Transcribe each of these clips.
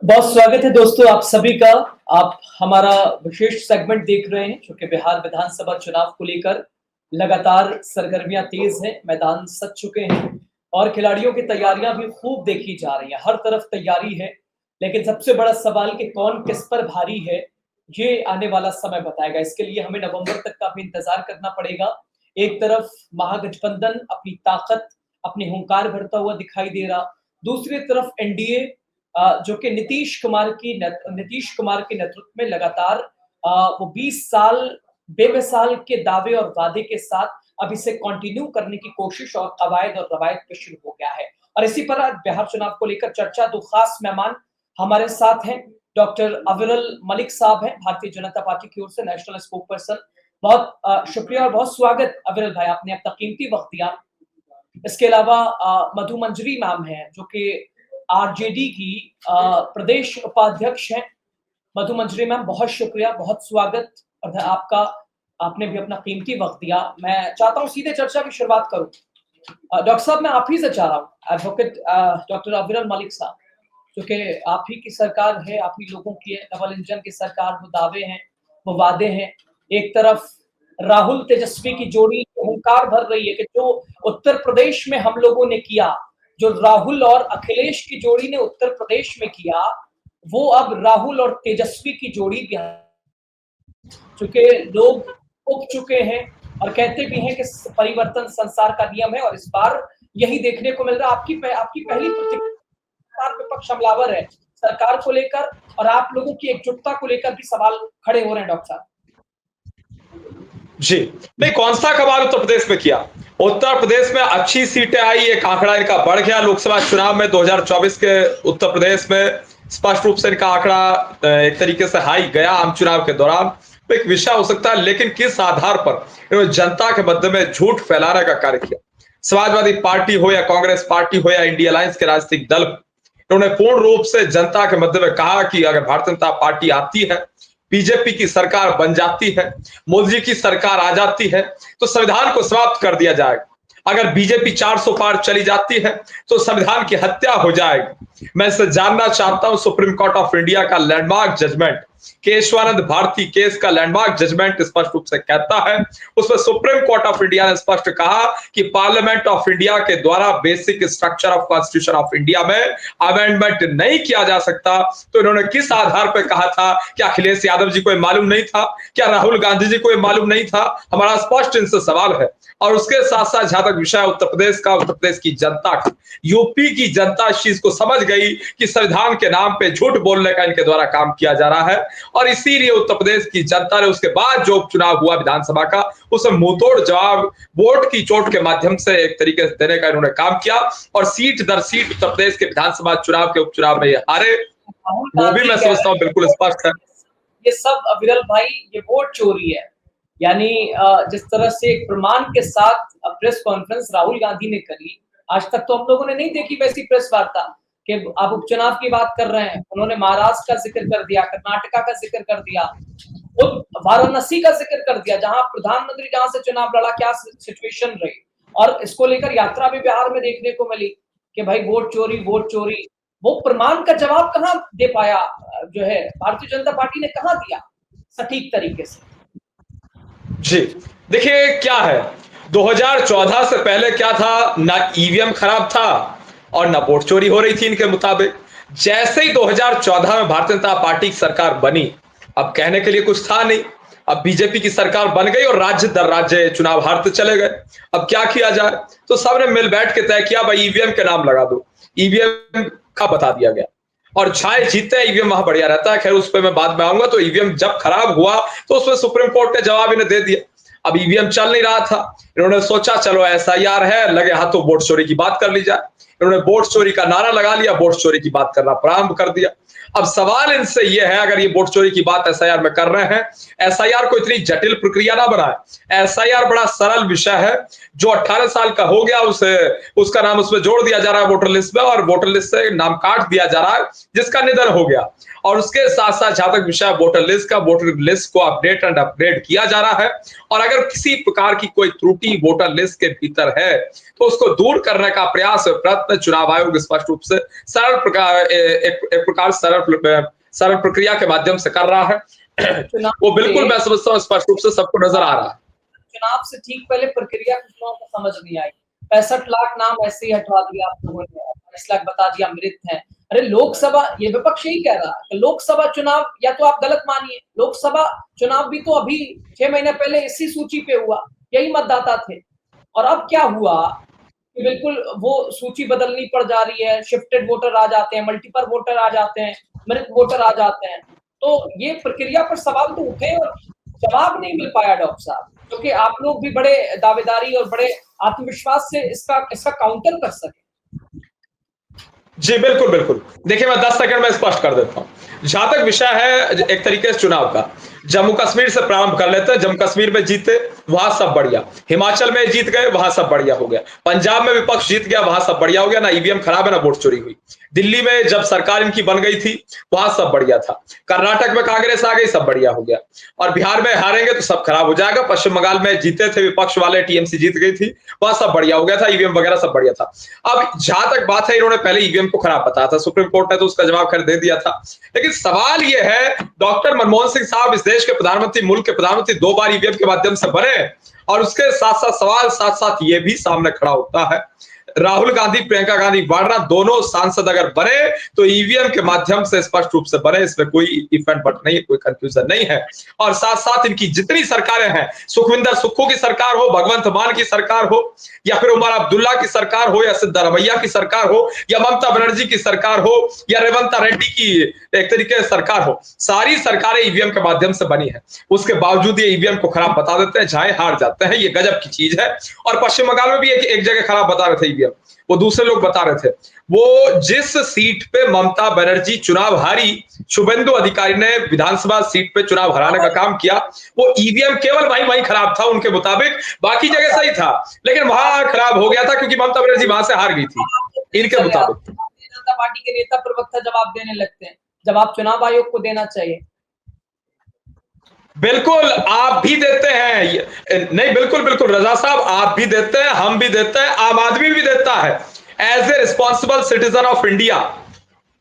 बहुत स्वागत है दोस्तों आप सभी का। आप हमारा विशेष सेगमेंट देख रहे हैं जो कि बिहार विधानसभा चुनाव को लेकर लगातार सरगर्मियां तेज हैं, मैदान सज चुके हैं और खिलाड़ियों की तैयारियां भी खूब देखी जा रही हैं। हर तरफ तैयारी है, लेकिन सबसे बड़ा सवाल कि कौन किस पर भारी है, ये आने वाला समय बताएगा। इसके लिए हमें नवंबर तक का भी इंतजार करना पड़ेगा। एक तरफ महागठबंधन अपनी ताकत, अपनी हुंकार भरता हुआ दिखाई दे रहा, दूसरी तरफ एनडीए जो कि नीतीश कुमार के नेतृत्व में लगातार वो 20 साल बेमिसाल के दावे और वादे के साथ अब इसे कंटिन्यू करने की कोशिश और कवायद और रवायत पे शुरू हो गया है। और इसी पर आज बिहार चुनाव को लेकर चर्चा, दो खास मेहमान हमारे साथ हैं। डॉक्टर अविरल मलिक साहब हैं, भारतीय जनता पार्टी की ओर से नेशनल स्पोक पर्सन। बहुत शुक्रिया और बहुत स्वागत अविरल भाई, आपने अपना कीमती वक्त दिया। इसके अलावा मधु मंजरी मैम है जो कि आरजेडी की प्रदेश उपाध्यक्ष हैं। मधु मंजरी मैम, बहुत शुक्रिया, बहुत स्वागत और आपका। आपने भी अपना कीमती वक्त दिया। मैं चाहता हूं सीधे चर्चा की शुरुआत करूं। डॉक्टर साहब, मैं आप ही से चाह रहा हूं, एडवोकेट डॉक्टर अविरल मलिक साहब, क्योंकि आप ही की सरकार है, आप ही लोगों की है, डबल इंजन की सरकार। वो दावे हैं, वो वादे हैं। एक तरफ राहुल तेजस्वी की जोड़ी हुंकार भर रही है कि जो उत्तर प्रदेश में हम लोगों ने किया, जो राहुल और अखिलेश की जोड़ी ने उत्तर प्रदेश में किया, वो अब राहुल और तेजस्वी की जोड़ी चूंकि लोग उग चुके हैं और कहते भी हैं कि परिवर्तन संसार का नियम है और इस बार यही देखने को मिल रहा है। आपकी पहली प्रतिक्रिया, विपक्ष हमलावर है सरकार को लेकर और आप लोगों की एकजुटता को लेकर भी सवाल खड़े हो रहे हैं। डॉक्टर साहब जी, नहीं, कौन सा कमाल उत्तर प्रदेश में किया? उत्तर प्रदेश में अच्छी सीटें आई, एक आंकड़ा इनका बढ़ गया। लोकसभा चुनाव में 2024 के उत्तर प्रदेश में स्पष्ट रूप से इनका आंकड़ा एक तरीके से हाई गया आम चुनाव के दौरान। तो एक विषय हो सकता है, लेकिन किस आधार पर इन्होंने जनता के मध्य में झूठ फैलाने का कार्य किया? समाजवादी पार्टी हो या कांग्रेस पार्टी हो या इंडिया अलायंस के राजनीतिक दल, इन्होंने पूर्ण रूप से जनता के मध्य में कहा कि अगर भारतीय जनता पार्टी आती है, बीजेपी की सरकार बन जाती है, मोदी जी की सरकार आ जाती है, तो संविधान को समाप्त कर दिया जाएगा। अगर बीजेपी 400 पार चली जाती है तो संविधान की हत्या हो जाएगी। मैं इसे जानना चाहता हूं, सुप्रीम कोर्ट ऑफ इंडिया का landmark judgement, Keshavananda Bharati case का लैंडमार्क जजमेंट स्पष्ट रूप से कहता है, उसमें सुप्रीम कोर्ट ऑफ इंडिया ने स्पष्ट कहा कि पार्लियामेंट ऑफ इंडिया के द्वारा basic structure of constitution of India में अमेंडमेंट नहीं किया जा सकता। तो इन्होंने किस आधार पर कहा था? क्या अखिलेश यादव जी को मालूम नहीं था? क्या राहुल गांधी जी को मालूम नहीं था? हमारा स्पष्ट इनसे सवाल है। और उसके साथ साथ जहां तक विषय उत्तर प्रदेश का, उत्तर प्रदेश की जनता का, यूपी की जनता इस चीज को समझ गई कि संविधान के नाम पे झूठ बोलने का इनके द्वारा काम किया जा रहा है और इसीलिए उत्तर प्रदेश की जनता ने उसके बाद जो उपचुनाव हुआ विधानसभा का, उसमें मुंहतोड़ जवाब वोट की चोट के माध्यम से एक तरीके से देने का इन्होंने काम किया और सीट दर सीट उत्तर प्रदेश के विधानसभा चुनाव के उपचुनाव में ये हारे। वो भी मैं समझता हूँ बिल्कुल स्पष्ट है। ये सब अविरल भाई, ये वोट चोरी है। यानी जिस तरह से एक प्रमाण के साथ प्रेस कॉन्फ्रेंस राहुल गांधी ने करी, आज तक तो हम लोगों ने नहीं देखी वैसी प्रेस वार्ता कि आप उपचुनाव की बात कर रहे हैं। उन्होंने महाराष्ट्र का जिक्र कर दिया, कर्नाटका का जिक्र कर दिया, वाराणसी का जिक्र कर दिया, जहां प्रधानमंत्री जहां से चुनाव लड़ा, क्या सिचुएशन रही। और इसको लेकर यात्रा भी बिहार में देखने को मिली कि भाई वोट चोरी, वोट चोरी। वो प्रमाण का जवाब कहां दे पाया, जो है भारतीय जनता पार्टी ने कहां दिया सटीक तरीके से? जी, देखिए क्या है, 2014 से पहले क्या था? ना ईवीएम खराब था और ना वोट चोरी हो रही थी इनके मुताबिक। जैसे ही 2014 में भारतीय जनता पार्टी की सरकार बनी, अब कहने के लिए कुछ था नहीं। अब बीजेपी की सरकार बन गई और राज्य दर राज्य चुनाव हारते चले गए। अब क्या किया जाए? तो सबने मिल बैठ के तय किया, भाई ईवीएम के नाम लगा दो। ईवीएम का बता दिया गया और चाहे जीते ईवीएम वहां बढ़िया रहता है। खैर उस पर मैं बाद में आऊंगा। तो ईवीएम जब खराब हुआ तो उसमें सुप्रीम कोर्ट ने जवाब इन्हें दे दिया। अब ईवीएम चल नहीं रहा था, इन्होंने सोचा चलो एसआईआर है, लगे हाथों वोट चोरी की बात कर ली जाए। इन्होंने वोट चोरी का नारा लगा लिया, वोट चोरी की बात करना प्रारंभ कर दिया। अब सवाल इनसे यह है, अगर ये वोट चोरी की बात एसआईआर में कर रहे हैं, एसआईआर को इतनी जटिल प्रक्रिया ना बनाए। एसआईआर बड़ा सरल विषय है। जो 18 साल का हो गया उसका नाम उसमें जोड़ दिया जा रहा है वोटर लिस्ट में और वोटर लिस्ट से नाम काट दिया जा रहा है जिसका निधन हो गया। और उसके साथ साथ जहां तक विषय वोटर लिस्ट का, वोटर लिस्ट को अपडेट एंड अपग्रेड किया जा रहा है और अगर किसी प्रकार की कोई त्रुटि वोटर लिस्ट के भीतर है तो उसको दूर करने का प्रयास भारत में चुनाव आयोग स्पष्ट रूप से सरल प्रकार एक प्रकार सरल प्रक्रिया के माध्यम से कर रहा है। चुनाव वो बिल्कुल से मैं समझता हूँ स्पष्ट रूप से सबको नजर आ रहा है। चुनाव से ठीक पहले प्रक्रिया कुछ लोगों को समझ नहीं आई। 65 लाख नाम ऐसे ही हटवा दिया आप लोगों ने, 22 लाख बता दिया मृत हैं। अरे लोकसभा, ये विपक्ष यही कह रहा है कि लोकसभा चुनाव, या तो आप गलत मानिए, लोकसभा चुनाव भी तो अभी 6 महीने पहले इसी सूची पे हुआ, यही मतदाता थे। और अब क्या हुआ कि बिल्कुल वो सूची बदलनी पड़ जा रही है, शिफ्टेड वोटर आ जाते हैं, मल्टीपल वोटर आ जाते हैं, मृत वोटर आ जाते हैं। तो ये प्रक्रिया पर सवाल तो उठे और जवाब नहीं मिल पाया डॉक्टर साहब, क्योंकि आप लोग भी बड़े दावेदारी और बड़े आत्मविश्वास से इसका काउंटर कर सके। जी बिल्कुल बिल्कुल। देखिए मैं 10 सेकंड में स्पष्ट कर देता हूं। जहां तक विषय है एक तरीके से चुनाव का, जम्मू कश्मीर से प्रारंभ कर लेते हैं। जम्मू कश्मीर में जीते, वहां सब बढ़िया। हिमाचल में जीत गए, वहां सब बढ़िया हो गया। पंजाब में विपक्ष जीत गया, वहां सब बढ़िया हो गया, ना ईवीएम खराब है ना वोट चोरी हुई। दिल्ली में जब सरकार इनकी बन गई थी, वहां सब बढ़िया था। कर्नाटक में कांग्रेस आ गई, सब बढ़िया हो गया। और बिहार में हारेंगे तो सब खराब हो जाएगा। पश्चिम बंगाल में जीते थे विपक्ष वाले, टीएमसी जीत गई थी, वहां सब बढ़िया हो गया था, ईवीएम वगैरह सब बढ़िया था। अब जहां तक बात है, इन्होंने पहले ईवीएम को खराब बताया था, सुप्रीम कोर्ट ने तो उसका जवाब खैर दे दिया था। लेकिन सवाल यह है, डॉक्टर मनमोहन सिंह साहब इस देश के प्रधानमंत्री, मुल्क के प्रधानमंत्री 2 बार ईवीएम के माध्यम से बने, और उसके साथ साथ सवाल साथ साथ ये भी सामने खड़ा होता है, राहुल गांधी, प्रियंका गांधी वाड्रा दोनों सांसद अगर बने तो ईवीएम के माध्यम से स्पष्ट रूप से बने, इसमें कोई इफेक्ट बट नहीं, कोई कंफ्यूजन नहीं है। और साथ साथ इनकी जितनी सरकारें हैं, सुखविंदर सुक्खू की सरकार हो, भगवंत मान की सरकार हो, या फिर उमर अब्दुल्ला की सरकार हो, या सिद्धरमैया की सरकार हो, या ममता बनर्जी की सरकार हो, या रेवंत रेड्डी की एक तरीके से सरकार हो, सारी सरकारें ईवीएम के माध्यम से बनी है। उसके बावजूद ये ईवीएम को खराब बता देते हैं, चाहे हार जाते हैं, ये गजब की चीज है। और पश्चिम बंगाल में भी एक जगह खराब बता रहे थे ईवीएम, वो दूसरे लोग बता रहे थे। वो जिस सीट पे ममता बनर्जी चुनाव हारी, शुभेंदु अधिकारी ने विधानसभा सीट पे चुनाव हराने का काम किया, वो ईवीएम केवल वहीं खराब था उनके मुताबिक, बाकी जगह सही था, लेकिन वहां खराब हो गया था क्योंकि ममता बनर्जी वहां से हार गई थी इनके मुताबिक। भारतीय जनता पार्टी के नेता प्रवक्ता जवाब देने लगते हैं, जवाब चुनाव आयोग को देना चाहिए। बिल्कुल आप भी देते हैं, नहीं बिल्कुल बिल्कुल रजा साहब, आप भी देते हैं, हम भी देते हैं, आम आदमी भी देता है। As a responsible citizen of India,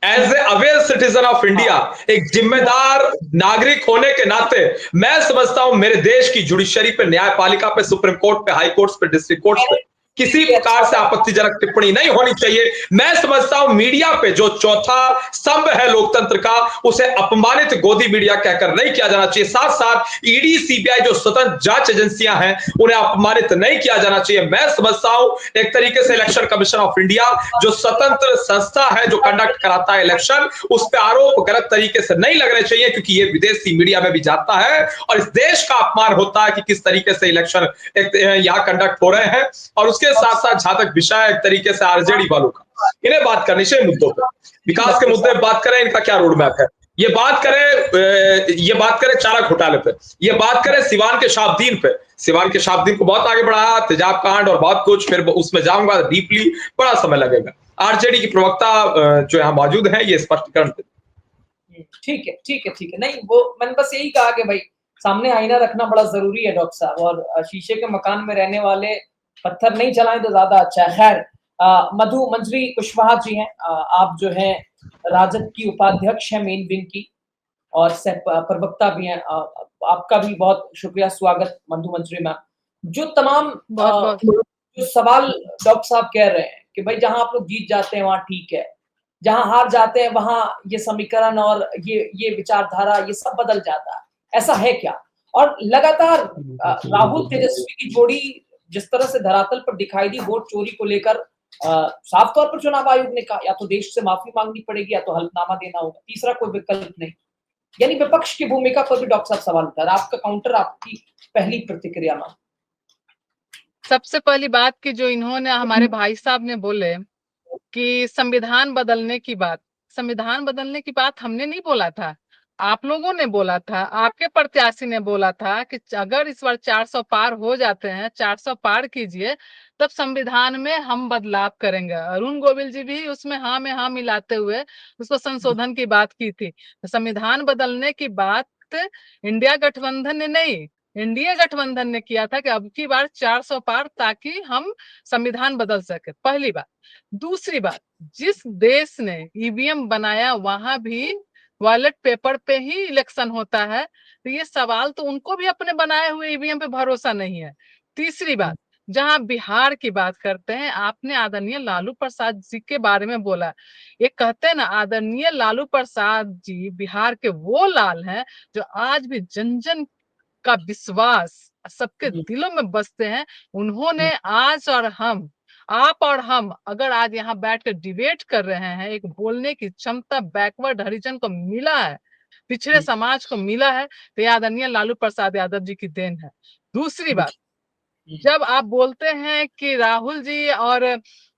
as a aware citizen of India, एक जिम्मेदार नागरिक होने के नाते मैं समझता हूं मेरे देश की जुडिशरी पे, न्यायपालिका पे, सुप्रीम कोर्ट पे, हाई कोर्ट्स पे, डिस्ट्रिक्ट कोर्ट्स पे किसी प्रकार से आपत्तिजनक टिप्पणी नहीं होनी चाहिए। मैं समझता हूं मीडिया पे जो चौथा स्तंभ है लोकतंत्र का, उसे अपमानित गोदी मीडिया कहकर नहीं किया जाना चाहिए। साथ साथ ईडी, सीबीआई जो स्वतंत्र जांच एजेंसियां हैं, उन्हें अपमानित नहीं किया जाना चाहिए। मैं समझता हूं एक तरीके से इलेक्शन कमीशन ऑफ इंडिया जो स्वतंत्र संस्था है, जो कंडक्ट कराता है इलेक्शन, उस पर आरोप गलत तरीके से नहीं लगने चाहिए, क्योंकि ये विदेशी मीडिया में भी जाता है और इस देश का अपमान होता है कि किस तरीके से इलेक्शन यहां कंडक्ट हो रहे हैं। और उसके साथ साथ जहां तक विषय एक तरीके से आरजेडी वालों का, इन्हें बात करनी चाहिए मुद्दों पर, विकास के मुद्दे पर बात करें, इनका क्या रोड मैप है, ये बात करें चारा घोटाले पे, ये बात करें सिवान के शाबदीन पे। सिवान के शाबदीन को बहुत आगे बढ़ाया, तेजाब कांड और बहुत कुछ, फिर उसमें जाऊंगा डीपली, बड़ा समय लगेगा। आरजेडी की प्रवक्ता जो यहाँ मौजूद है, ये स्पष्टीकरण। ठीक है, ठीक है, ठीक है। नहीं, वो मैंने बस यही कहा कि भाई सामने आईना रखना बड़ा जरूरी है डॉक्टर साहब, और शीशे के मकान में रहने वाले पत्थर नहीं चलाएं तो ज्यादा अच्छा है। खैर, मधु मंजरी कुशवाहा जी हैं, आप जो हैं राजद की उपाध्यक्ष हैं मेन विंग की, और प्रवक्ता भी हैं। आपका भी बहुत शुक्रिया, स्वागत मधु मंजरी मैम। जो तमाम जो सवाल डॉक्टर साहब कह रहे हैं कि भाई जहां आप लोग जीत जाते हैं वहां ठीक है, जहां हार जाते हैं वहां ये समीकरण और ये विचारधारा ये सब बदल जाता है, ऐसा है क्या? और लगातार राहुल तेजस्वी की जोड़ी जिस तरह से धरातल पर दिखाई दी वोट चोरी को लेकर, साफ तौर पर चुनाव आयोग ने कहा या तो देश से माफी मांगनी पड़ेगी या तो हल्फनामा देना होगा, तीसरा कोई विकल्प नहीं। यानी विपक्ष की भूमिका पर भी डॉक्टर साहब सवाल उठा रहे, आपका काउंटर, आपकी पहली प्रतिक्रिया में। सबसे पहली बात कि जो इन्होंने हमारे भाई साहब ने बोले कि संविधान बदलने की बात, संविधान बदलने की बात हमने नहीं बोला था, आप लोगों ने बोला था, आपके प्रत्याशी ने बोला था कि अगर इस बार 400 पार हो जाते हैं, 400 पार कीजिए, तब संविधान में हम बदलाव करेंगे। अरुण गोविल जी भी उसमें हाँ में हाँ मिलाते हुए उसको संशोधन की बात की थी। तो संविधान बदलने की बात इंडिया गठबंधन ने नहीं, एनडीए गठबंधन ने किया था कि अब की बार 400 पार, ताकि हम संविधान बदल सके, पहली बात। दूसरी बात, जिस देश ने ईवीएम बनाया वहां भी बैलेट पेपर पे ही इलेक्शन होता है, तो ये सवाल तो उनको भी अपने बनाए हुए ईवीएम पे भरोसा नहीं है। तीसरी बात, जहां बिहार की बात करते हैं, आपने आदरणीय लालू प्रसाद जी के बारे में बोला। ये कहते हैं ना, आदरणीय लालू प्रसाद जी बिहार के वो लाल हैं जो आज भी जन जन का विश्वास सबके दिलों में बसते हैं। उन्होंने आज और हम, आप और हम अगर आज यहाँ बैठ कर डिबेट कर रहे हैं, एक बोलने की क्षमता बैकवर्ड हरिजन को मिला है, पिछड़े समाज को मिला है, तो ये आदरणीय लालू प्रसाद यादव जी की देन है। दूसरी बात, जब आप बोलते हैं कि राहुल जी और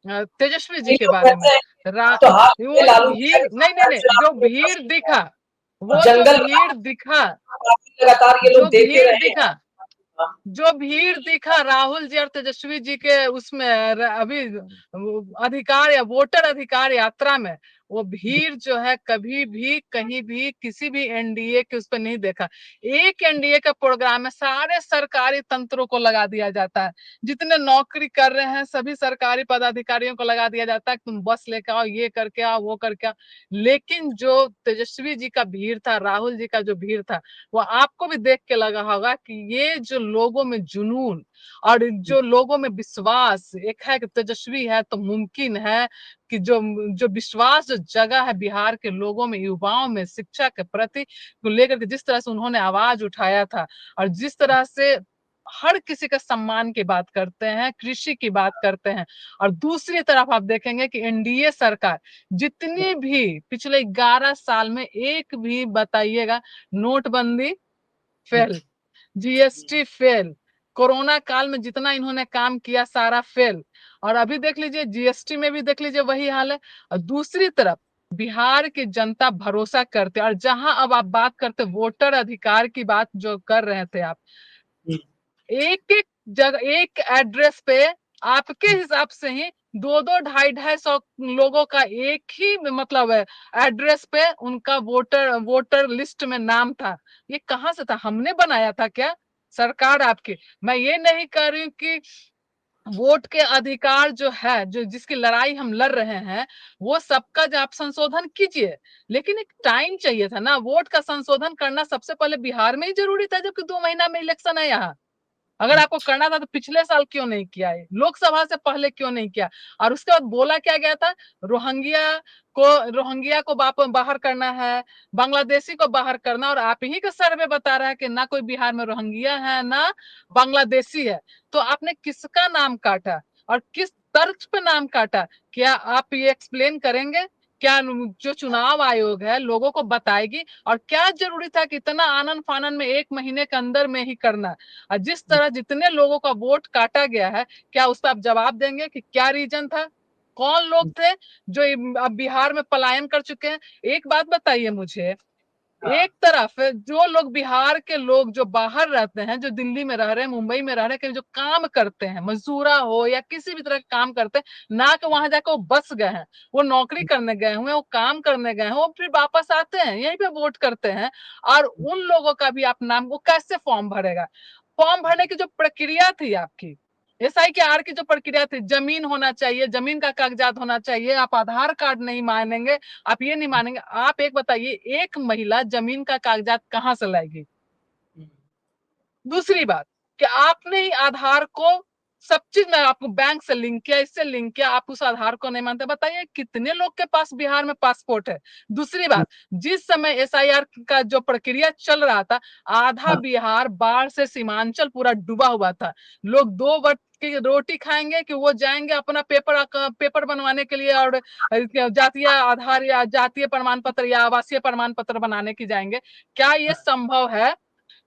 तेजस्वी जी के बारे में, तो हाथ वो में जो लालू भीड़, नहीं, जो भीड़ दिखा, वो जो जंगल भीड़ दिखा, लगातार ये जो लोग देखे भीड़ रहे दिखा, हैं। जो भीड़ दिखा राहुल जी और तेजस्वी जी के उसमें अभी अधिकार या वोटर अधिकार यात्रा में, वो भीड़ जो है कभी भी कहीं भी किसी भी एनडीए के उस पर नहीं देखा। एक एनडीए का प्रोग्राम में सारे सरकारी तंत्रों को लगा दिया जाता है, जितने नौकरी कर रहे हैं सभी सरकारी पदाधिकारियों को लगा दिया जाता है, तुम बस लेकर आओ, ये करके आओ, वो करके आओ। लेकिन जो तेजस्वी जी का भीड़ था, राहुल जी का जो भीड़ था, वो आपको भी देख के लगा होगा कि ये जो लोगों में जुनून और जो लोगों में विश्वास, एक है कि तेजस्वी है तो मुमकिन है कि जो जो विश्वास जो जगह है बिहार के लोगों में, युवाओं में, शिक्षा के प्रति को लेकर के जिस तरह से उन्होंने आवाज उठाया था, और जिस तरह से हर किसी का सम्मान की बात करते हैं, कृषि की बात करते हैं। और दूसरी तरफ आप देखेंगे कि एनडीए सरकार जितनी भी पिछले 11 साल में एक भी बताइएगा, नोटबंदी फेल, जीएसटी फेल, कोरोना काल में जितना इन्होंने काम किया सारा फेल, और अभी देख लीजिए जीएसटी में भी देख लीजिए वही हाल है। और दूसरी तरफ बिहार की जनता भरोसा करते, और जहां अब आप बात करते वोटर अधिकार की बात जो कर रहे थे आप, एक एक जगह एक एड्रेस पे आपके हिसाब से ही 2-2, 250-250 लोगों का एक ही मतलब है एड्रेस पे उनका वोटर लिस्ट में नाम था। ये कहां से था? हमने बनाया था क्या? सरकार आपकी। मैं ये नहीं कह रही हूँ कि वोट के अधिकार जो है, जो जिसकी लड़ाई हम लड़ रहे हैं, वो सबका जो आप संशोधन कीजिए, लेकिन एक टाइम चाहिए था ना। वोट का संशोधन करना सबसे पहले बिहार में ही जरूरी था, जबकि 2 महीना में इलेक्शन है यहाँ। अगर आपको करना था तो पिछले साल क्यों नहीं किया है? लोकसभा से पहले क्यों नहीं किया? और उसके बाद बोला क्या गया था? रोहिंग्या को बाहर करना है, बांग्लादेशी को बाहर करना, और आप ही का सर्वे बता रहा है कि ना कोई बिहार में रोहिंग्या है ना बांग्लादेशी है। तो आपने किसका नाम काटा और किस तर्क पे नाम काटा? क्या आप ये एक्सप्लेन करेंगे? क्या जो चुनाव आयोग है लोगों को बताएगी? और क्या जरूरी था कि इतना आनन फानन में 1 महीने के अंदर में ही करना? और जिस तरह जितने लोगों का वोट काटा गया है, क्या उस पर आप जवाब देंगे कि क्या रीजन था? कौन लोग थे जो अब बिहार में पलायन कर चुके हैं? एक बात बताइए मुझे, एक तरफ जो लोग बिहार के लोग जो बाहर रहते हैं, जो दिल्ली में रह रहे हैं, मुंबई में रह रहे हैं, जो काम करते हैं, मजदूरा हो या किसी भी तरह का काम करते हैं, ना कि वहां जाकर वो बस गए हैं, वो नौकरी करने गए हुए, वो काम करने गए हैं, वो फिर वापस आते हैं यहीं पे वोट करते हैं। और उन लोगों का भी आप नाम, वो कैसे फॉर्म भरेगा? फॉर्म भरने की जो प्रक्रिया थी आपकी, SIR की जो प्रक्रिया थी, जमीन होना चाहिए, जमीन का कागजात होना चाहिए, आप आधार कार्ड नहीं मानेंगे, आप ये नहीं मानेंगे। आप एक बताइए, एक महिला जमीन का कागजात कहां से लाएगी? दूसरी बात कि आपने ही आधार को सब चीज में आपको बैंक से लिंक किया, इससे लिंक किया, आप उस आधार को नहीं मानते। बताइए कितने लोग के पास बिहार में पासपोर्ट है? दूसरी बात, जिस समय SIR का जो प्रक्रिया चल रहा था, आधा बिहार बाढ़ से सीमांचल पूरा डूबा हुआ था। लोग 2 वक्त की रोटी खाएंगे कि वो जाएंगे अपना पेपर बनवाने के लिए, और जातीय आधार या जातीय प्रमाण पत्र या आवासीय प्रमाण पत्र बनाने की जाएंगे? क्या ये संभव है?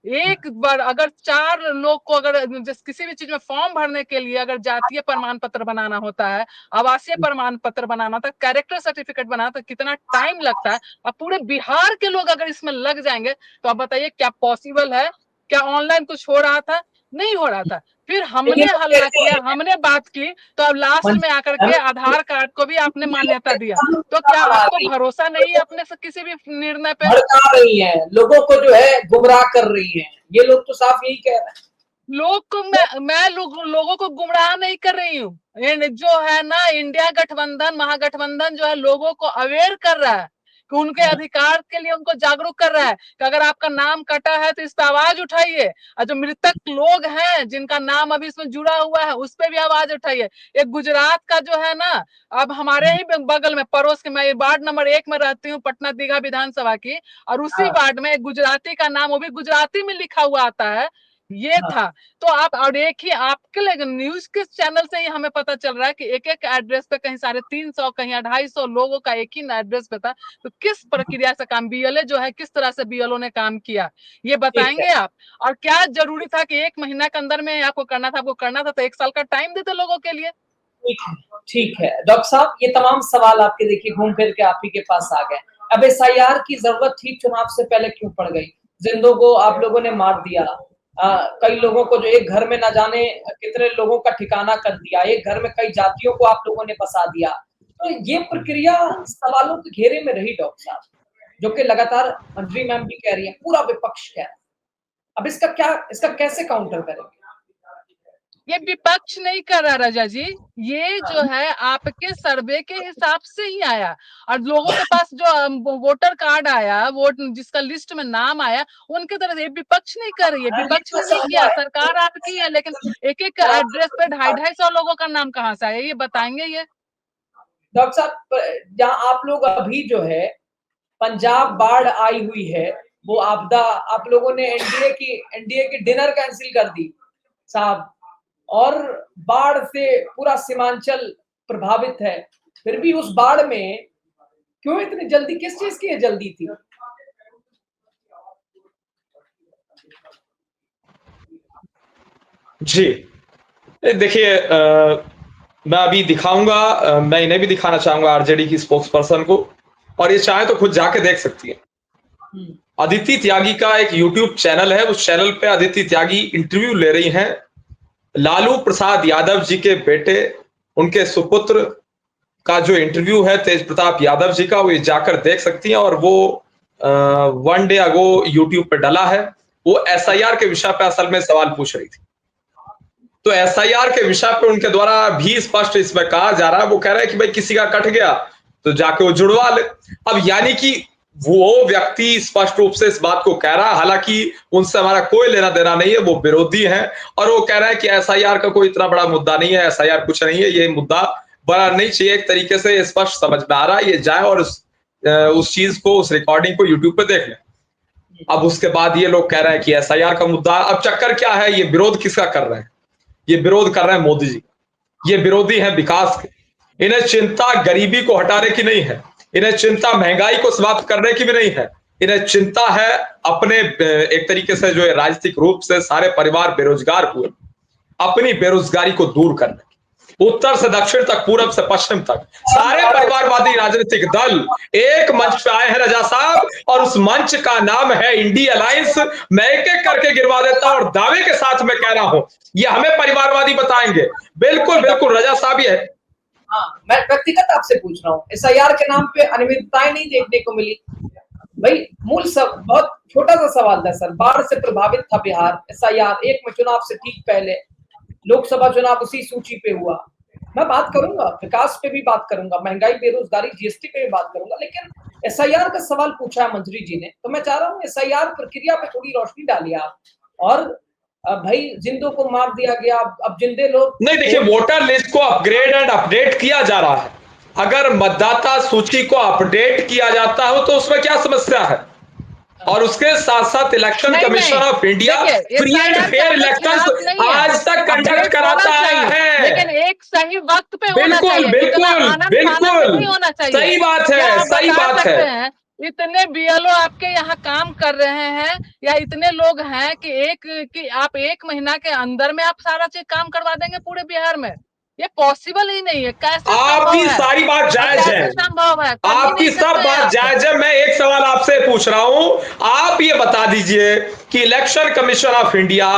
एक बार अगर 4 लोग को अगर किसी भी चीज में फॉर्म भरने के लिए अगर जातीय प्रमाण पत्र बनाना होता है, आवासीय प्रमाण पत्र बनाना होता है, कैरेक्टर सर्टिफिकेट बनाना तो कितना टाइम लगता है। अब पूरे बिहार के लोग अगर इसमें लग जाएंगे तो आप बताइए क्या पॉसिबल है? क्या ऑनलाइन कुछ हो रहा था? नहीं हो रहा था। फिर हमने हल्ला किया, हमने बात की, तो अब लास्ट में आकर के आधार कार्ड को भी आपने मान्यता दिया। तो क्या आपको भरोसा नहीं है अपने से किसी भी निर्णय पे? भड़का रही हैं, लोगों को जो है गुमराह कर रही हैं। ये लोग तो साफ यही कह रहे हैं। लोग को मैं लोगों को गुमराह नहीं कर रही हूँ। जो है ना इंडिया गठबंधन महागठबंधन जो है लोगों को अवेयर कर रहा है कि उनके अधिकार के लिए उनको जागरूक कर रहा है कि अगर आपका नाम कटा है तो इस पर आवाज उठाइए, और जो मृतक लोग हैं जिनका नाम अभी इसमें जुड़ा हुआ है उस पर भी आवाज उठाइए। एक गुजरात का जो है ना, अब हमारे ही बगल में पड़ोस के, मैं वार्ड नंबर 1 में रहती हूँ, पटना दीघा विधानसभा की, और उसी वार्ड में एक गुजराती का नाम, वो भी गुजराती में लिखा हुआ आता है, ये था। तो आप, और एक ही आपके लिए न्यूज के चैनल से ही हमें पता चल रहा है कि एक एक एड्रेस पे कहीं 350 कहीं 250 लोगों का एक ही एड्रेस पे था। तो किस प्रक्रिया से काम, बीएलओ जो है किस तरह से बीएलओ ने काम किया, ये बताएंगे आप? और क्या जरूरी था कि 1 महीना के अंदर में आपको करना था? आपको करना था तो 1 साल का टाइम देते लोगों के लिए। ठीक है डॉक्टर साहब, ये तमाम सवाल आपके देखिए घूम फिर के आप ही के पास आ गए। अब एसआईआर की जरूरत थी चुनाव से पहले क्यों पड़ गई? जिंदों को आप लोगों ने मार दिया, कई लोगों को जो एक घर में न जाने कितने लोगों का ठिकाना कर दिया, एक घर में कई जातियों को आप लोगों ने बसा दिया। तो ये प्रक्रिया सवालों के घेरे में रही डॉक्टर साहब, जो कि लगातार मंत्री मैम भी कह रही है, पूरा विपक्ष कह रहा है। अब इसका कैसे काउंटर करेंगे? ये विपक्ष नहीं कर रहा राजा जी, ये जो है आपके सर्वे के हिसाब से ही आया, और लोगों के पास जो वोटर कार्ड आया, वोट जिसका लिस्ट में नाम आया, उनके तरफ से विपक्ष नहीं कर रही है। विपक्ष ने नहीं किया, सरकार आपकी है, लेकिन एक एक एड्रेस पे 250-250 लोगों का नाम कहाँ से आया, ये बताएंगे ये? डॉक्टर साहब, जहाँ आप लोग अभी जो है पंजाब बाढ़ आई हुई है, वो आपदा आप लोगों ने एनडीए की डिनर कैंसिल कर दी साहब, और बाढ़ से पूरा सीमांचल प्रभावित है। फिर भी उस बाढ़ में क्यों इतनी जल्दी, किस चीज की जल्दी थी? जी देखिए, मैं अभी दिखाऊंगा, मैं इन्हें भी दिखाना चाहूंगा आरजेडी की स्पोक्स पर्सन को, और ये चाहे तो खुद जाके देख सकती है। अदिति त्यागी का एक यूट्यूब चैनल है, उस चैनल पे अदिति त्यागी इंटरव्यू ले रही हैं लालू प्रसाद यादव जी के बेटे, उनके सुपुत्र का जो इंटरव्यू है तेज प्रताप यादव जी का, वो जाकर देख सकती हैं। और वो 1 डे अगो यूट्यूब पे डला है। वो एसआईआर के विषय पे असल में सवाल पूछ रही थी, तो एसआईआर के विषय पे उनके द्वारा भी स्पष्ट इसमें कहा जा रहा है, वो कह रहे हैं कि भाई किसी का कट गया तो जाके वो जुड़वा ले। अब यानी कि वो व्यक्ति स्पष्ट रूप से इस बात को कह रहा है, हालांकि उनसे हमारा कोई लेना देना नहीं है, वो विरोधी हैं, और वो कह रहे हैं कि एसआईआर का कोई इतना बड़ा मुद्दा नहीं है, एसआईआर कुछ नहीं है, ये मुद्दा बड़ा नहीं चाहिए। एक तरीके से स्पष्ट समझ में आ रहा है, ये जाए और उस चीज को, उस रिकॉर्डिंग को यूट्यूब पे देख लें। अब उसके बाद ये लोग कह रहे हैं कि एसआईआर का मुद्दा, अब चक्कर क्या है, ये विरोध किसका कर रहे हैं? ये विरोध कर रहे हैं मोदी जी, ये विरोधी हैं विकास के। इन्हें चिंता गरीबी को हटाने की नहीं है, इन्हें चिंता महंगाई को समाप्त करने की भी नहीं है, इन्हें चिंता है अपने एक तरीके से जो है राजनीतिक रूप से सारे परिवार बेरोजगार हुए, अपनी बेरोजगारी को दूर करने की। उत्तर से दक्षिण तक, पूरब से पश्चिम तक सारे परिवारवादी राजनीतिक दल एक मंच पे आए हैं रजा साहब, और उस मंच का नाम है इंडिया अलायंस। मैं एक एक करके गिरवा देता हूं, और दावे के साथ मैं कह रहा हूं ये हमें परिवारवादी बताएंगे। बिल्कुल बिल्कुल रजा साहब, ये है। हाँ, मैं व्यक्तिगत आपसे पूछ रहा हूँ, एसआईआर के नाम पे अनियमितताएं नहीं देखने को मिली? भाई मूल सब बहुत छोटा सा सवाल था सर, बाढ़ से प्रभावित था बिहार, एसआईआर 1 में चुनाव से ठीक पहले, लोकसभा चुनाव उसी सूची पे हुआ। मैं बात करूंगा, विकास पे भी बात करूंगा, महंगाई, बेरोजगारी, जीएसटी पे भी बात करूंगा, लेकिन एसआईआर का सवाल पूछा है मंत्री जी ने, तो मैं चाह रहा हूँ एसआईआर प्रक्रिया पे थोड़ी रोशनी डालिए आप। और भाई जिंदों को मार दिया गया, अब जिंदे लोग नहीं, देखिए वोटर लिस्ट को अपग्रेड एंड अपडेट किया जा रहा है। अगर मतदाता सूची को अपडेट किया जाता हो तो उसमें क्या समस्या है? और उसके साथ साथ election commission of India free and fair elections आज तक कंडक्ट कराता आया है, लेकिन एक सही वक्त पे होना बिल्कुल चाहिए, बिल्कुल बिल्कुल नहीं होना चाहिए। सही बात है, सही बात है। इतने बीएलओ आपके यहाँ काम कर रहे हैं, या इतने लोग हैं कि आप 1 महीना के अंदर में आप सारा चीज काम करवा देंगे पूरे बिहार में? ये पॉसिबल ही नहीं है। कैसे आपकी सारी बात जायज है, संभव है? आपकी सब बात जायज है। मैं एक सवाल आपसे पूछ रहा हूं, आप ये बता दीजिए कि इलेक्शन कमीशन ऑफ इंडिया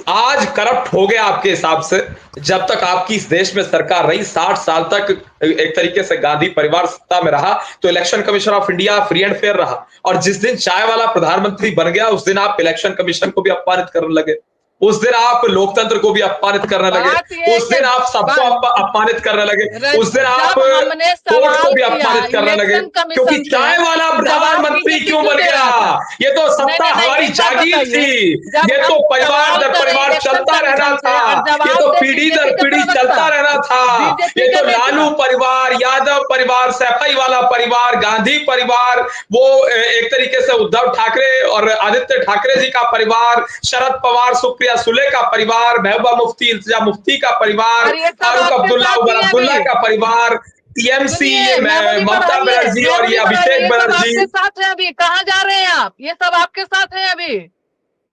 आज करप्ट हो गया आपके हिसाब से। जब तक आपकी इस देश में सरकार रही 60 साल तक एक तरीके से गांधी परिवार सत्ता में रहा, तो election commission of India free and fair रहा। और जिस दिन चाय वाला प्रधानमंत्री बन गया, उस दिन आप इलेक्शन कमीशन को भी अपमानित करने लगे, उस दिन आप लोकतंत्र को भी अपमानित करने लगे, उस दिन आप सबको अपमानित करने लगे, उस दिन आप कोर्ट को भी अपमानित करने लगे। क्योंकि चाय वाला प्रधानमंत्री क्यों बन गया? ये तो सत्ता हमारी जागीर थी, ये तो परिवार दर परिवार चलता रहना था, ये तो पीढ़ी दर पीढ़ी चलता रहना था। ये तो लालू परिवार, यादव परिवार, सैफई वाला परिवार, गांधी परिवार, वो एक तरीके से उद्धव ठाकरे और आदित्य ठाकरे जी का परिवार, शरद पवार, सुप्रिया सुले का परिवार, महबूबा मुफ्ती, इल्तिजा मुफ्ती का परिवार, फारूक अब्दुल्ला, उमर अब्दुल्ला का परिवार, टीएमसी, ममता बनर्जी और ये अभिषेक बनर्जी। आपके साथ है अभी, कहाँ जा रहे हैं आप? ये सब आपके साथ है अभी,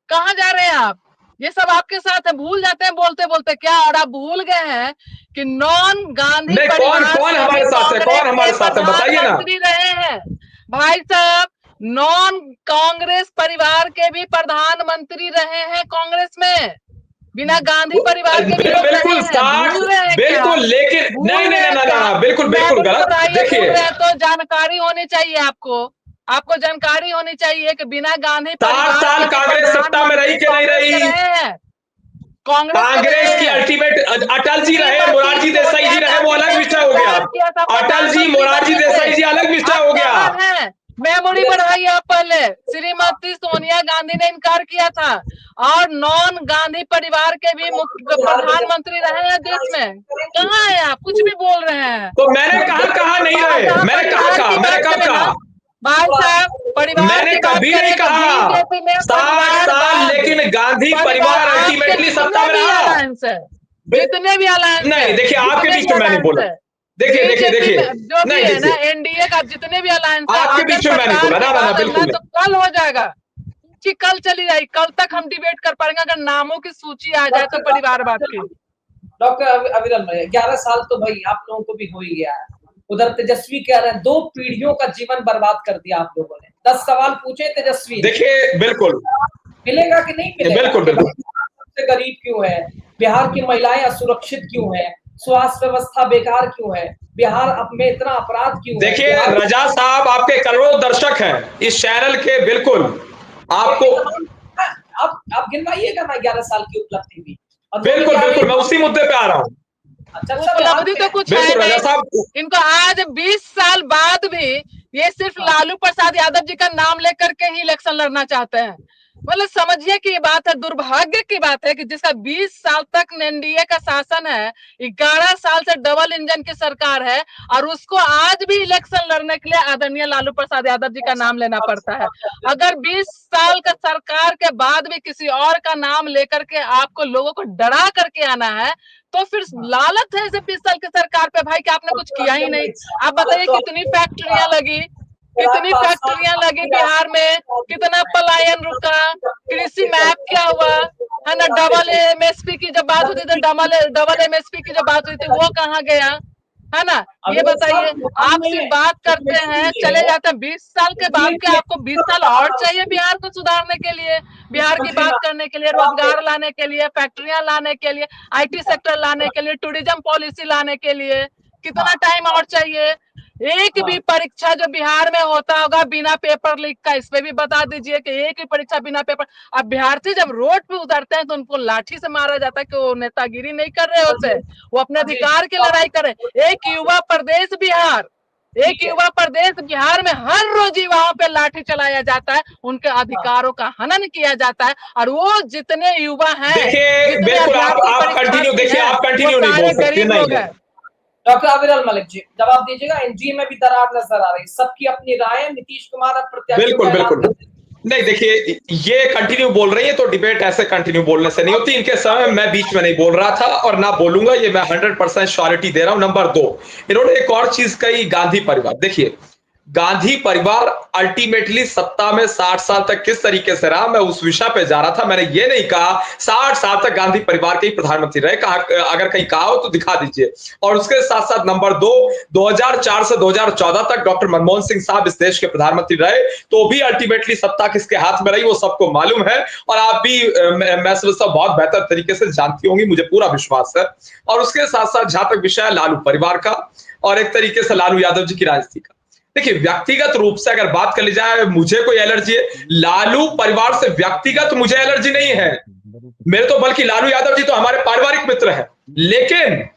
कहाँ जा रहे हैं आप? ये सब आपके साथ है, भूल जाते हैं बोलते बोलते क्या। और आप भूल गए हैं कि नॉन गांधी कौन हमारे साथ है, कौन हमारे साथ है, बताइए ना। रहे हैं भाई साहब, नॉन कांग्रेस परिवार के भी प्रधानमंत्री रहे हैं कांग्रेस में, बिना गांधी परिवार के भी बिल्कुल 60, बिल्कुल, लेकिन नहीं बिल्कुल गलत। देखिए, तो जानकारी होनी चाहिए आपको जानकारी होनी चाहिए कि बिना गांधी 60 साल कांग्रेस सत्ता में रही कि नहीं रही? कांग्रेस की अल्टीमेट अटल जी रहे, मोरारजी देसाई जी रहे, वो अलग विषय हो गया। अटल जी, मोरारजी देसाई जी अलग विषय हो गया। मेमोरी बढ़ाइए आप पहले। श्रीमती सोनिया गांधी ने इनकार किया था और नॉन गांधी परिवार के भी प्रधानमंत्री रहे हैं देश में। कहाँ है आप? कुछ भी बोल रहे हैं। तो मैंने कहा नहीं रहे, मैंने कब कहा? भाई साहब, परिवार मैंने कभी नहीं कहा 60 साल, लेकिन गांधी परिवार अल्टीमेटली सत्ता में रहा। जितने भी अलायंस नहीं, देखिए आपके बीच में मैंने बोला, देखिए जो भी है ना एनडीए का, जितने भी अलायंस आपके बीच में मैंने बोला ना बिल्कुल, तो कल हो जाएगा कि कल चली जाएगी, कल तक हम डिबेट कर पाएंगे अगर नामों की सूची आ जाए तो परिवारवाद की। डॉक्टर अविरल, 11 साल तो भाई आप लोगों को भी हो ही गया है। उधर तेजस्वी कह रहे हैं 2 पीढ़ियों का जीवन बर्बाद कर दिया आप लोगों ने। 10 सवाल पूछे तेजस्वी, देखिए बिल्कुल मिलेगा कि नहीं मिलेगा? बिल्कुल सबसे गरीब क्यों है? बिहार की महिलाएं असुरक्षित क्यों है? स्वास्थ्य व्यवस्था बेकार क्यों है? बिहार में इतना अपराध क्यों है? देखिए रजा साहब, आपके करोड़ों दर्शक हैं इस चैनल के, बिल्कुल आपको आप गिनवाइएगा ना 11 साल की उपलब्धि भी। बिल्कुल मैं उसी मुद्दे पे आ रहा हूँ। उपलब्धि तो कुछ है नहीं। इनको आज 20 साल बाद भी ये सिर्फ लालू प्रसाद यादव जी का नाम लेकर के ही इलेक्शन लड़ना चाहते हैं। मतलब समझिए कि ये बात है, दुर्भाग्य की बात है कि जिसका 20 साल तक एनडीए का शासन है, 11 साल से डबल इंजन की सरकार है, और उसको आज भी इलेक्शन लड़ने के लिए आदरणीय लालू प्रसाद यादव जी का नाम लेना पड़ता है। अगर 20 साल का सरकार के बाद भी किसी और का नाम लेकर के आपको लोगों को डरा करके आना है, तो फिर लालच है इसे 20 साल की सरकार पे भाई कि आपने कुछ किया ही नहीं। आप बताइए कितनी फैक्ट्रियां लगी, बिहार में, कितना पलायन रुका, कृषि मैप क्या हुआ है ना, डबल एमएसपी की जब बात होती थी, डबल एमएसपी की जब बात हुई थी वो कहाँ गया है ना? ये बताइए। आप सिर्फ बात करते हैं, चले जाते हैं। 20 साल के बाद क्या आपको 20 साल और चाहिए बिहार को सुधारने के लिए, बिहार की बात करने के लिए, रोजगार लाने के लिए, फैक्ट्रियां लाने के लिए, आईटी सेक्टर लाने के लिए, टूरिज्म पॉलिसी लाने के लिए? कितना टाइम और चाहिए? एक भी परीक्षा जो बिहार में होता होगा बिना पेपर लीक का, इस पे भी बता दीजिए कि एक ही परीक्षा बिना पेपर। अब बिहार से जब रोड पे उतरते हैं तो उनको लाठी से मारा जाता है कि वो नेतागिरी नहीं कर रहे होते, वो अपने अधिकार की लड़ाई कर रहे। एक युवा प्रदेश बिहार में हर रोज युवाओं पे लाठी चलाया जाता है, उनके अधिकारों का हनन किया जाता है। और वो जितने युवा हैं, देखिए बिल्कुल आप कंटिन्यू, देखिए आप कंटिन्यू नहीं बोल सकते। नहीं डॉक्टर अविरल मलिक जी जवाब दीजिएगा। एनडीए में भी दरार नजर आ रही, सबकी अपनी राय। नीतीश कुमार अब प्रत्याशी बिल्कुल नहीं, देखिए ये कंटिन्यू बोल रही है तो डिबेट ऐसे कंटिन्यू बोलने से नहीं होती। इनके समय मैं बीच में नहीं बोल रहा था और ना बोलूंगा, ये मैं 100% श्योरिटी दे रहा हूं। नंबर 2, इन्होंने एक और चीज कही, गांधी परिवार। देखिए गांधी परिवार अल्टीमेटली सत्ता में 60 साल तक किस तरीके से रहा, मैं उस विषय पे जा रहा था। मैंने ये नहीं कहा 60 साल तक गांधी परिवार के ही प्रधानमंत्री रहे, अगर कहीं कहा हो तो दिखा दीजिए। और उसके साथ साथ नंबर 2, 2004 से 2014 तक डॉक्टर मनमोहन सिंह साहब इस देश के प्रधानमंत्री रहे, तो भी अल्टीमेटली सत्ता किसके हाथ में रही वो सबको मालूम है। और आप भी मैं समझता हूं बहुत बेहतर तरीके से जानती होंगी, मुझे पूरा विश्वास है। और उसके साथ साथ जहां तक विषय है लालू परिवार का और एक तरीके से लालू यादव जी की राजनीति का, देखिए व्यक्तिगत रूप से अगर बात कर ली जाए, मुझे कोई एलर्जी है लालू परिवार से, व्यक्तिगत मुझे एलर्जी नहीं है मेरे तो, बल्कि लालू यादव जी तो हमारे पारिवारिक मित्र हैं। लेकिन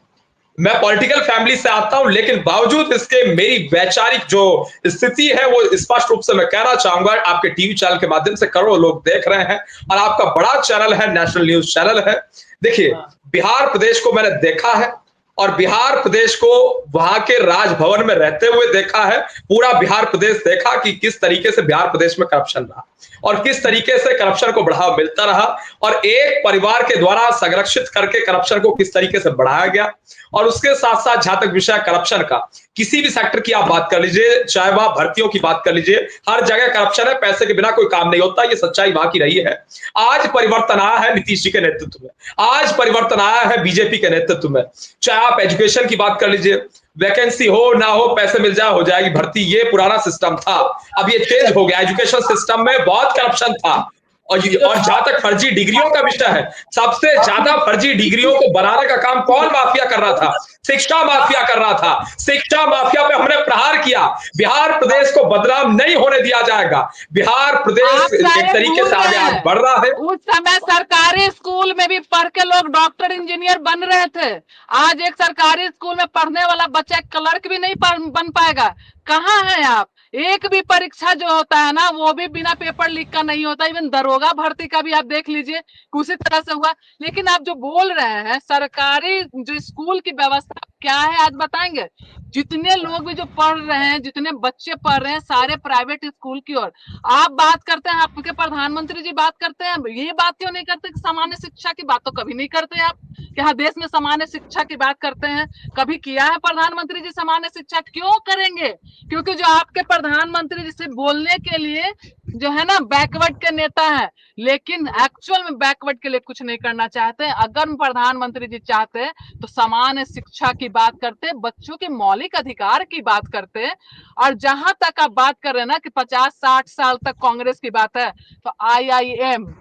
मैं पॉलिटिकल फैमिली से आता हूं, लेकिन बावजूद इसके मेरी वैचारिक जो स्थिति है वो स्पष्ट रूप से मैं कहना चाहूंगा। आपके टीवी चैनल के माध्यम से करोड़ों लोग देख रहे हैं और आपका बड़ा चैनल है, नेशनल न्यूज चैनल है। देखिए बिहार प्रदेश को मैंने देखा है और बिहार प्रदेश को वहां के राजभवन में रहते हुए देखा है। पूरा बिहार प्रदेश देखा कि किस तरीके से बिहार प्रदेश में करप्शन रहा और किस तरीके से करप्शन को बढ़ावा मिलता रहा और एक परिवार के द्वारा संरक्षित करके करप्शन को किस तरीके से बढ़ाया गया। और उसके साथ साथ जहां तक विषय करप्शन का, किसी भी सेक्टर की आप बात कर लीजिए, चाहे वह भर्तियों की बात कर लीजिए, हर जगह करप्शन है, पैसे के बिना कोई काम नहीं होता, ये सच्चाई वहां की रही है। आज परिवर्तन आया है नीतीश जी के नेतृत्व में, आज परिवर्तन आया है बीजेपी के नेतृत्व में। चाहे आप एजुकेशन की बात कर लीजिए, वैकेंसी हो ना हो पैसे मिल जाए हो जाएगी भर्ती, ये पुराना सिस्टम था, अब ये चेंज हो गया। एजुकेशन सिस्टम में बहुत करप्शन था और जहां तक फर्जी डिग्रियों का विषय है, सबसे ज्यादा फर्जी डिग्रियों को बनाने का काम कौन माफिया कर रहा था? शिक्षा माफिया कर रहा था। शिक्षा माफिया पे हमने प्रहार किया। बिहार प्रदेश को बदनाम नहीं होने दिया जाएगा। बिहार प्रदेश एक तरीके से आगे बढ़ रहा है। उस समय सरकारी स्कूल में भी पढ़ के लोग डॉक्टर इंजीनियर बन रहे थे। आज एक सरकारी स्कूल में पढ़ने वाला बच्चा क्लर्क भी नहीं बन पाएगा। कहाँ है आप? एक भी परीक्षा जो होता है ना वो भी बिना पेपर लीक का नहीं होता। इवन दरोगा भर्ती का भी आप देख लीजिए उसी तरह से हुआ। लेकिन आप जो बोल रहे हैं सरकारी जो स्कूल की व्यवस्था क्या है आज बताएंगे? जितने लोग भी जो पढ़ रहे हैं, जितने बच्चे पढ़ रहे हैं सारे प्राइवेट स्कूल की ओर। आप बात करते हैं, आपके प्रधानमंत्री जी बात करते हैं, ये बात क्यों नहीं करते कि सामान्य शिक्षा की बात तो कभी नहीं करते आप? यहाँ देश में सामान्य शिक्षा की बात करते हैं, कभी किया है प्रधानमंत्री जी सामान्य शिक्षा? क्यों करेंगे? क्योंकि जो आपके प्रधानमंत्री जी से बोलने के लिए जो है ना बैकवर्ड के नेता है, लेकिन एक्चुअल में बैकवर्ड के लिए कुछ नहीं करना चाहते। अगर प्रधानमंत्री जी चाहते तो सामान्य शिक्षा की बात करते, बच्चों के मौलिक अधिकार की बात करते। और जहां तक आप बात कर रहे हैं ना कि 50-60 साल तक कांग्रेस की बात है, तो IIM,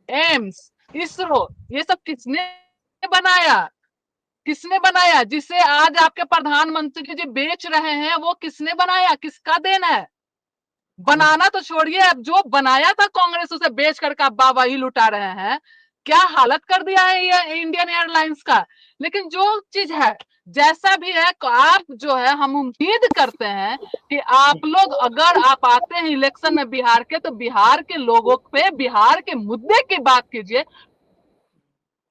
एम्स, इसरो, ये सब किसने बनाया? किसने बनाया? जिसे आज आपके प्रधानमंत्री जी बेच रहे हैं वो किसने बनाया? किसका देन है? बनाना तो छोड़िए, अब जो बनाया था कांग्रेस उसे बेच करके आप वाही लुटा रहे हैं। क्या हालत कर दिया है ये इंडियन एयरलाइंस का। लेकिन जो चीज है जैसा भी है, आप जो है हम उम्मीद करते हैं कि आप लोग अगर आप आते हैं इलेक्शन में बिहार के, तो बिहार के लोगों पे बिहार के मुद्दे की बात कीजिए।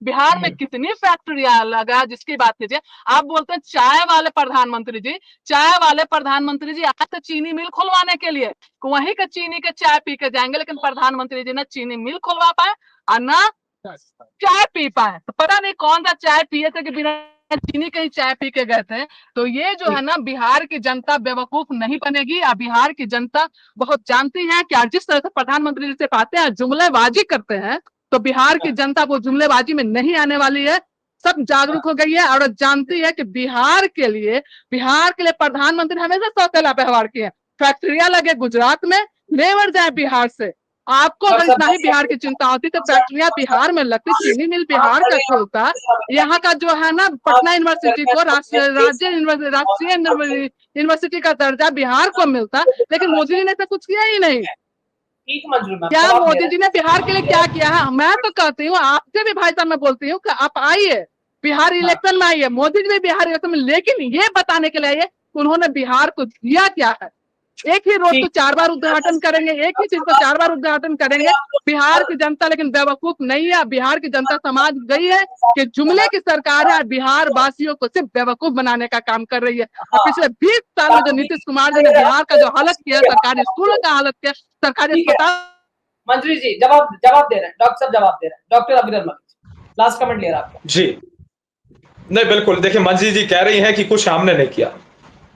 बिहार में कितनी फैक्ट्रियां लगा जिसकी बात कीजिए। आप बोलते हैं चाय वाले प्रधानमंत्री जी, चाय वाले प्रधानमंत्री जी आज तो चीनी मिल खुलवाने के लिए वहीं का चीनी के चाय पी के जाएंगे, लेकिन प्रधानमंत्री जी ना चीनी मिल खुलवा पाए और ना चाय पी पाए। तो पता नहीं कौन सा चाय पिए थे कि बिना चीनी के ही चाय पी के गए थे। तो ये जो है ना बिहार की जनता बेवकूफ नहीं बनेगी। और बिहार की जनता बहुत जानती है कि जिस तरह से प्रधानमंत्री जी से पाते हैं जुमलेबाजी करते हैं, तो बिहार की जनता वो जुमलेबाजी में नहीं आने वाली है। सब जागरूक हो गई है और जानती है कि बिहार के लिए प्रधानमंत्री हमेशा सौतेला व्यवहार किए। फैक्ट्रियां लगे गुजरात में, लेबर जाए बिहार से। आपको अगर इतना ही बिहार की चिंता होती तो फैक्ट्रियां बिहार में लगती, चीनी मिल बिहार का खुलता, यहाँ का जो है ना पटना यूनिवर्सिटी को राष्ट्रीय यूनिवर्सिटी का दर्जा बिहार को मिलता। लेकिन मोदी जी ने तो कुछ किया ही नहीं। क्या मोदी जी ने बिहार के लिए क्या किया है? मैं तो कहती हूँ, आपसे भी भाई साहब मैं बोलती हूँ कि आप आइए बिहार इलेक्शन में, आइए मोदी जी भी बिहार इलेक्शन में, लेकिन ये बताने के लिए आइए उन्होंने बिहार को दिया क्या है। एक ही रोड को 4 बार उद्घाटन करेंगे, एक ही चीज को 4 बार उद्घाटन करेंगे। बिहार की जनता लेकिन बेवकूफ नहीं है। बिहार की जनता समझ गई है कि जुमले की सरकार है, बिहार वासियों को सिर्फ बेवकूफ बनाने का काम कर रही है। और पिछले 20 साल में जो नीतीश कुमार जी ने बिहार का जो हालत किया, सरकारी स्कूलों का हालत किया, सरकारी अस्पताल। मंत्री जी जवाब दे रहे हैं, डॉक्टर साहब जवाब दे रहे हैं। डॉक्टर अभिनव मलिक लास्ट कमेंट ले रहा आपका। जी नहीं बिल्कुल, देखिए मंजी जी कह रही हैं कि कुछ हमने नहीं किया,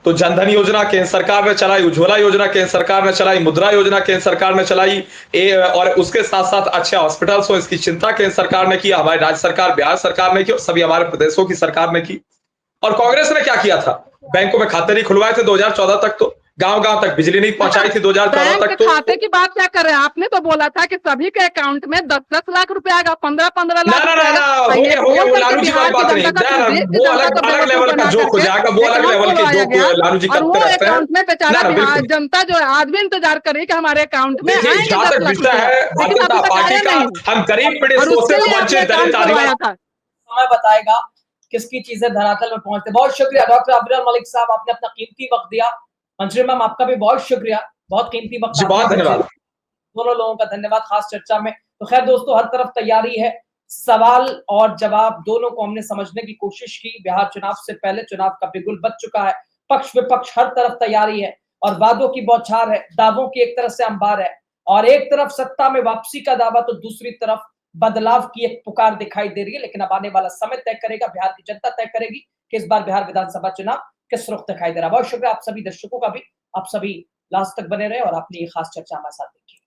तो जनधन योजना केंद्र सरकार ने चलाई, उज्ज्वला योजना केंद्र सरकार ने चलाई, मुद्रा योजना केंद्र सरकार ने चलाई, और उसके साथ साथ अच्छे हॉस्पिटल्स हो इसकी चिंता केंद्र सरकार ने की, हमारी राज्य सरकार, बिहार सरकार ने की, और सभी हमारे प्रदेशों की सरकार ने की। और कांग्रेस ने क्या किया था? बैंकों में खाते नहीं खुलवाए थे 2014 तक, तो गांव-गांव तक बिजली नहीं पहुंचाई थी 2014 बैंक तक। तो खाते की बात क्या कर रहे हैं? आपने तो बोला था कि सभी के अकाउंट में 10-10 लाख रुपए आएगा, 15-15 ना लाख ना रुपए ना आएगा। ना, हो ये गया बोल वो करके लालू जी वाली बिहार की बात नहीं, जनता का ना प्रदेश की वो जनता अलग को अलग बेवकूफ लेवल का बना जोक हो करके जाएगा, वो अलग अकाउंट लेवल के खुलवाया जोक गया, लालू जी और वो करते रहते हैं। अकाउंट में बेचारा ना बिहार बिल्कुल जनता जो है आज भी इंतजार कर रही है कि हमारे अकाउंट में देखिए, आएंगे जहां 10 तक लाख विषय रुपया, है लेकिन भारतीय अभी जनता तक पार्टी आया का, नहीं, हम गरीब पीड़ित और उसके शोषित लिए आपने वंचित अकाउंट दलित खुलवाया आदिवासी था। समय बताएगा किसकी चीजें धरातल में पहुंचते। बहुत शुक्रिया डॉक्टर अब्दुल मलिक साहब, आपने अपना कीमती वक्त दिया। मंजरी मैम आपका भी बहुत शुक्रिया, बहुत कीमती वक्त जी, आपने बहुत दिया। धन्यवाद। दोनों लोगों का धन्यवाद खास चर्चा में। तो खैर दोस्तों, हर तरफ तैयारी है, सवाल और जवाब दोनों को हमने समझने की कोशिश की। बिहार चुनाव से पहले चुनाव का बिगुल बज चुका है, पक्ष विपक्ष हर तरफ तैयारी है और वादों की बौछार है, दावों की एक तरह से अंबार है, और एक तरफ सत्ता में वापसी का दावा तो दूसरी तरफ बदलाव की एक पुकार दिखाई दे रही है। लेकिन अब आने वाला समय तय करेगा, बिहार की जनता तय करेगी कि इस बार बिहार विधानसभा चुनाव किस रुख दिखाई दे रहा है। बहुत शुक्रिया आप सभी दर्शकों का भी, आप सभी लास्ट तक बने रहे और आपने ये खास चर्चा हमारे साथ देखी।